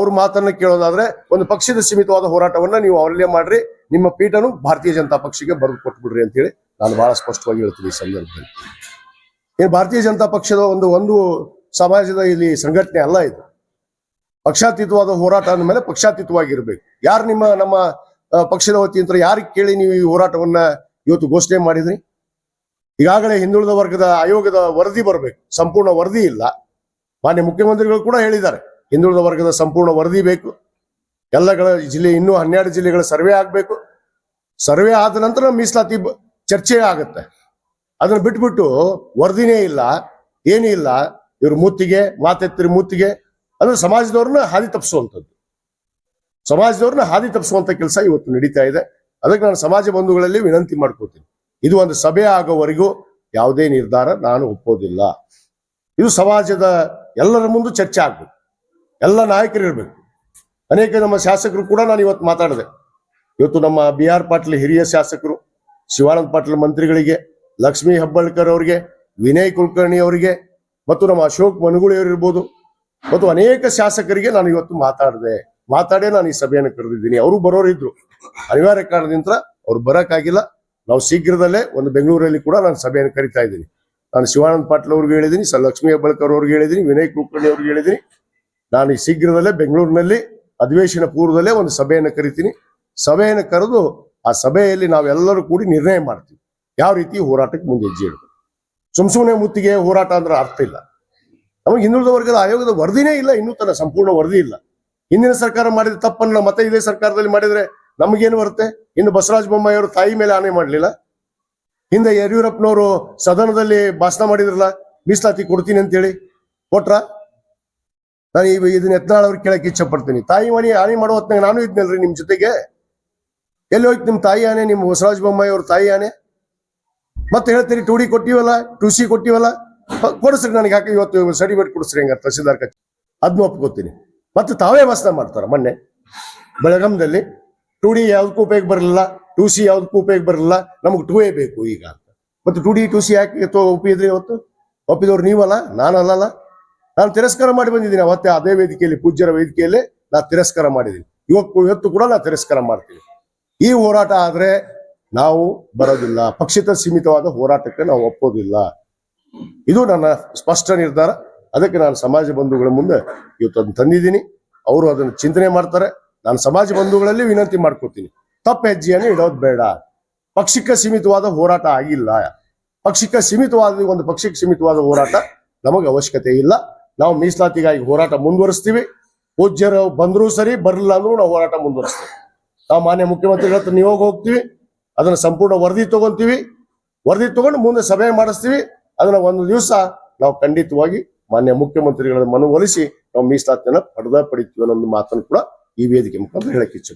ಅವ್ರ ಮಾತನ್ನ ಕೇಳೋದಾದ್ರೆ ಒಂದು ಪಕ್ಷದ ಸೀಮಿತವಾದ ಹೋರಾಟವನ್ನ ನೀವು ಅವರಲ್ಲೇ ಮಾಡ್ರಿ, ನಿಮ್ಮ ಪೀಠನು ಭಾರತೀಯ ಜನತಾ ಪಕ್ಷಕ್ಕೆ ಬರೆದು ಕೊಟ್ಬಿಡ್ರಿ ಅಂತ ಹೇಳಿ ನಾನು ಬಹಳ ಸ್ಪಷ್ಟವಾಗಿ ಹೇಳ್ತೀನಿ ಈ ಸಂದರ್ಭದಲ್ಲಿ. ಏನು ಭಾರತೀಯ ಜನತಾ ಪಕ್ಷದ ಒಂದು ಸಮಾಜದ ಇಲ್ಲಿ ಸಂಘಟನೆ ಅಲ್ಲ ಇದು. ಪಕ್ಷಾತೀತವಾದ ಹೋರಾಟ ಅಂದ ಮೇಲೆ ಪಕ್ಷಾತೀತವಾಗಿರ್ಬೇಕು. ಯಾರು ನಮ್ಮ ಪಕ್ಷದ ವತಿಯಿಂದ ಯಾರಿಗೆ ಕೇಳಿ ನೀವು ಈ ಹೋರಾಟವನ್ನ ಇವತ್ತು ಘೋಷಣೆ ಮಾಡಿದ್ರಿ? ಈಗಾಗಲೇ ಹಿಂದುಳಿದ ವರ್ಗದ ಆಯೋಗದ ವರದಿ ಬರಬೇಕು, ಸಂಪೂರ್ಣ ವರದಿ ಇಲ್ಲ. ಮಾನ್ಯ ಮುಖ್ಯಮಂತ್ರಿಗಳು ಕೂಡ ಹೇಳಿದ್ದಾರೆ, ಹಿಂದುಳಿದ ವರ್ಗದ ಸಂಪೂರ್ಣ ವರದಿ ಬೇಕು, ಎಲ್ಲಗಳ ಜಿಲ್ಲೆ ಇನ್ನೂ 12 ಜಿಲ್ಲೆಗಳ ಸರ್ವೆ ಆಗ್ಬೇಕು. ಸರ್ವೆ ಆದ ನಂತರ ಮೀಸಲಾತಿ ಚರ್ಚೆ ಆಗುತ್ತೆ. ಅದನ್ನ ಬಿಟ್ಬಿಟ್ಟು ವರದಿನೇ ಇಲ್ಲ, ಏನೂ ಇಲ್ಲ, ಇವ್ರ ಮಾತೆತ್ತಿರಿ ಮೂತಿಗೆ ಅಂದ್ರೆ ಸಮಾಜದವ್ರನ್ನ ಹಾದಿ ತಪ್ಪಿಸುವಂತ ಕೆಲಸ ಇವತ್ತು ನಡೀತಾ ಇದೆ. ಅದಕ್ಕೆ ನಾನು ಸಮಾಜ ಬಂಧುಗಳಲ್ಲಿ ವಿನಂತಿ ಮಾಡ್ಕೋತೀನಿ, ಇದು ಒಂದು ಸಭೆ ಆಗೋವರೆಗೂ ಯಾವುದೇ ನಿರ್ಧಾರ ನಾನು ಒಪ್ಪೋದಿಲ್ಲ. ಇದು ಸಮಾಜದ ಎಲ್ಲರ ಮುಂದೆ ಚರ್ಚೆ ಆಗ್ಬೇಕು, ಎಲ್ಲ ನಾಯಕರು ಇರ್ಬೇಕು. ಅನೇಕ ನಮ್ಮ ಶಾಸಕರು ಕೂಡ ನಾನು ಇವತ್ತು ಮಾತಾಡಿದೆ. ಇವತ್ತು ನಮ್ಮ BR ಪಾಟೀಲ್ ಹಿರಿಯ ಶಾಸಕರು, ಶಿವಾನಂದ ಪಾಟೀಲ್ ಮಂತ್ರಿಗಳಿಗೆ, ಲಕ್ಷ್ಮೀ ಹೆಬ್ಬಾಳ್ಕರ್ ಅವರಿಗೆ, ವಿನಯ್ ಕುಲಕರ್ಣಿ ಅವರಿಗೆ ಮತ್ತು ನಮ್ಮ ಅಶೋಕ್ ಮನಗುಳಿ ಅವರಿರ್ಬೋದು ಮತ್ತು ಅನೇಕ ಶಾಸಕರಿಗೆ ನಾನು ಇವತ್ತು ಮಾತಾಡೇ ನಾನು ಈ ಸಭೆಯನ್ನು ಕರೆದಿದ್ದೀನಿ. ಅವರು ಬರೋರಿದ್ರು, ಅನಿವಾರ್ಯ ಕಾರಣದಿಂದ ಅವ್ರು ಬರೋಕ್ಕಾಗಿಲ್ಲ. ನಾವು ಶೀಘ್ರದಲ್ಲೇ ಒಂದು ಬೆಂಗಳೂರಲ್ಲಿ ಕೂಡ ನಾನು ಸಭೆಯನ್ನು ಕರಿತಾ ಇದ್ದೀನಿ. ನಾನು ಶಿವಾನಂದ ಪಾಟೀಲ್ ಅವ್ರಿಗೆ ಹೇಳಿದ್ದೀನಿ, ಲಕ್ಷ್ಮೀ ಹೆಬ್ಬಾಳ್ಕರ್ ಅವ್ರಿಗೆ ಹೇಳಿದ್ದೀನಿ, ವಿನಯ್ ಕುಲಕರ್ಣಿ ಅವ್ರಿಗೆ ಹೇಳಿದ್ದೀನಿ. ನಾನು ಈ ಶೀಘ್ರದಲ್ಲೇ ಬೆಂಗಳೂರಿನಲ್ಲಿ ಅಧಿವೇಶನ ಪೂರ್ವದಲ್ಲೇ ಒಂದು ಸಭೆಯನ್ನು ಕರಿತೀನಿ. ಸಭೆಯನ್ನು ಕರೆದು ಆ ಸಭೆಯಲ್ಲಿ ನಾವೆಲ್ಲರೂ ಕೂಡಿ ನಿರ್ಣಯ ಮಾಡ್ತೀವಿ ಯಾವ ರೀತಿ ಹೋರಾಟಕ್ಕೆ ಮುಂದೆ ಹೆಜ್ಜೆ ಇಡಬೇಕು. ಸುಮ್ಮನೆ ಮುತ್ತಿಗೆ ಹೋರಾಟ ಅಂದ್ರೆ ಅರ್ಥ ಇಲ್ಲ. ನಮಗೆ ಹಿಂದುಳಿದ ವರ್ಗದ ಆಯೋಗದ ವರದಿನೇ ಇಲ್ಲ, ಇನ್ನೂ ತನ್ನ ಸಂಪೂರ್ಣ ವರದಿ ಇಲ್ಲ. ಹಿಂದಿನ ಸರ್ಕಾರ ಮಾಡಿದ ತಪ್ಪನ್ನು ಮತ್ತೆ ಇದೇ ಸರ್ಕಾರದಲ್ಲಿ ಮಾಡಿದ್ರೆ ನಮಗೇನು ಬರುತ್ತೆ? ಇನ್ನು ಬಸವರಾಜ ಬೊಮ್ಮಾಯಿ ಅವರು ತಾಯಿ ಮೇಲೆ ಆಣೆ ಮಾಡಲಿಲ್ಲ, ಹಿಂದೆ ಯಡಿಯೂರಪ್ಪನವರು ಸದನದಲ್ಲಿ ಭಾಷಣ ಮಾಡಿದ್ರಲ್ಲ, ಮೀಸಲಾತಿ ಕೊಡ್ತೀನಿ ಅಂತೇಳಿ ಕೊಟ್ರ? ನಾನು ಇದನ್ನ ಯತ್ನಾಳ್ ಅವ್ರಿಗೆ ಕೇಳಕ್ಕೆ ಇಚ್ಛೆ ಪಡ್ತೀನಿ. ತಾಯಿ ಮನೆ ಆಣೆ ಮಾಡೋ ಹೊತ್ನಾಗ ನಾನು ಇದ್ನಲ್ರಿ ನಿಮ್ ಜೊತೆಗೆ. ಎಲ್ಲಿ ಹೋಯ್ತು ನಿಮ್ ತಾಯಿ ಆನೆ, ನಿಮ್ ಬಸವರಾಜ ಬೊಮ್ಮಾಯಿ ಅವ್ರ ತಾಯಿ ಆನೆ? ಮತ್ತೆ ಹೇಳ್ತೀರಿ 2D ಕೊಟ್ಟಿವಲ್ಲ, 2C ಕೊಟ್ಟಿವಲ್ಲ, ಕೊಡಿಸ್ರಿ ನನಗೆ, ಯಾಕೆ ಇವತ್ತು ಸರ್ಟಿಫಿಕೇಟ್ ಕೊಡಿಸ್ರಿ ಹಂಗ ತಹಸೀಲ್ದಾರ್ ಕಚೇರಿ, ಅದನ್ನ ಒಪ್ಕೋತೀನಿ. ಮತ್ತೆ ತಾವೇ ಭಾಷಣ ಮಾಡ್ತಾರ. ಮೊನ್ನೆ ಬೆಳಗಾಂದಲ್ಲಿ 2D ಯಾವ್ದಕ್ಕೂ ಉಪಯೋಗ ಬರಲಿಲ್ಲ, 2C ಯಾವ್ದಕ್ಕೂ ಉಪಯೋಗ ಬರಲಿಲ್ಲ, ನಮ್ಗೆ 2A ಬೇಕು ಈಗ ಅಂತ. ಮತ್ತೆ 2D 2C ಯಾಕೆ ಒಪ್ಪಿದ್ರಿ? ಇವತ್ತು ಒಪ್ಪಿದವ್ರು ನೀವಲ್ಲ, ನಾನಲ್ಲ. ನಾನು ತಿರಸ್ಕಾರ ಮಾಡಿ ಬಂದಿದ್ದೀನಿ ಅವತ್ತೇ ಅದೇ ವೇದಿಕೆಯಲ್ಲಿ, ಪೂಜ್ಯರ ವೇದಿಕೆಯಲ್ಲಿ ನಾನು ತಿರಸ್ಕಾರ ಮಾಡಿದ್ದೀನಿ. ಇವತ್ತು ಕೂಡ ನಾನು ತಿರಸ್ಕಾರ ಮಾಡ್ತೀನಿ. ಈ ಹೋರಾಟ ಆದ್ರೆ ನಾವು ಬರೋದಿಲ್ಲ, ಪಕ್ಷದ ಸೀಮಿತವಾದ ಹೋರಾಟಕ್ಕೆ ನಾವು ಒಪ್ಪೋದಿಲ್ಲ. ಇದು ನನ್ನ ಸ್ಪಷ್ಟ ನಿರ್ಧಾರ. ಅದಕ್ಕೆ ನಾನು ಸಮಾಜ ಬಂಧುಗಳ ಮುಂದೆ ಇವತ್ತು ಅದನ್ನು ತಂದಿದ್ದೀನಿ. ಅವರು ಅದನ್ನು ಚಿಂತನೆ ಮಾಡ್ತಾರೆ. ನಾನು ಸಮಾಜ ಬಂಧುಗಳಲ್ಲಿ ವಿನಂತಿ ಮಾಡ್ಕೊತೀನಿ, ತಪ್ಪು ಹೆಜ್ಜೆಯನ್ನು ಇಡೋದು ಬೇಡ. ಪಕ್ಷಕ್ಕೆ ಸೀಮಿತವಾದ ಹೋರಾಟ ಆಗಿಲ್ಲ. ಪಕ್ಷಕ್ಕೆ ಸೀಮಿತವಾದ ಹೋರಾಟ ನಮಗೆ ಅವಶ್ಯಕತೆ ಇಲ್ಲ. ನಾವು ಮೀಸಲಾತಿಗಾಗಿ ಹೋರಾಟ ಮುಂದುವರಿಸ್ತೀವಿ. ಪೂಜ್ಯರು ಬಂದರೂ ಸರಿ, ಬರಲಿಲ್ಲ ಅಂದ್ರೂ ನಾವು ಹೋರಾಟ ಮುಂದುವರಿಸ್ತೀವಿ. ನಾವು ಮಾನ್ಯ ಮುಖ್ಯಮಂತ್ರಿಗಳ ಹತ್ರ ನಿಯೋಗ ಹೋಗ್ತೀವಿ, ಅದನ್ನ ಸಂಪೂರ್ಣ ವರದಿ ತಗೊಂಡು ಮುಂದೆ ಸಭೆ ಮಾಡಿಸ್ತೀವಿ. ಅದನ್ನ ಒಂದು ದಿವಸ ನಾವು ಖಂಡಿತವಾಗಿ ಮಾನ್ಯ ಮುಖ್ಯಮಂತ್ರಿಗಳ ಮನವೊಲಿಸಿ ನಾವು ಮೀಸಲಾತಿಯನ್ನ ಪಡಿತೀವಿ ಅನ್ನೋ ಒಂದು ಮಾತನ್ನು ಕೂಡ ಈ ವೇದಿಕೆ ಮುಖಾಂತರ ಹೇಳಕ್ಕೆ ಇಚ್ಛೆ.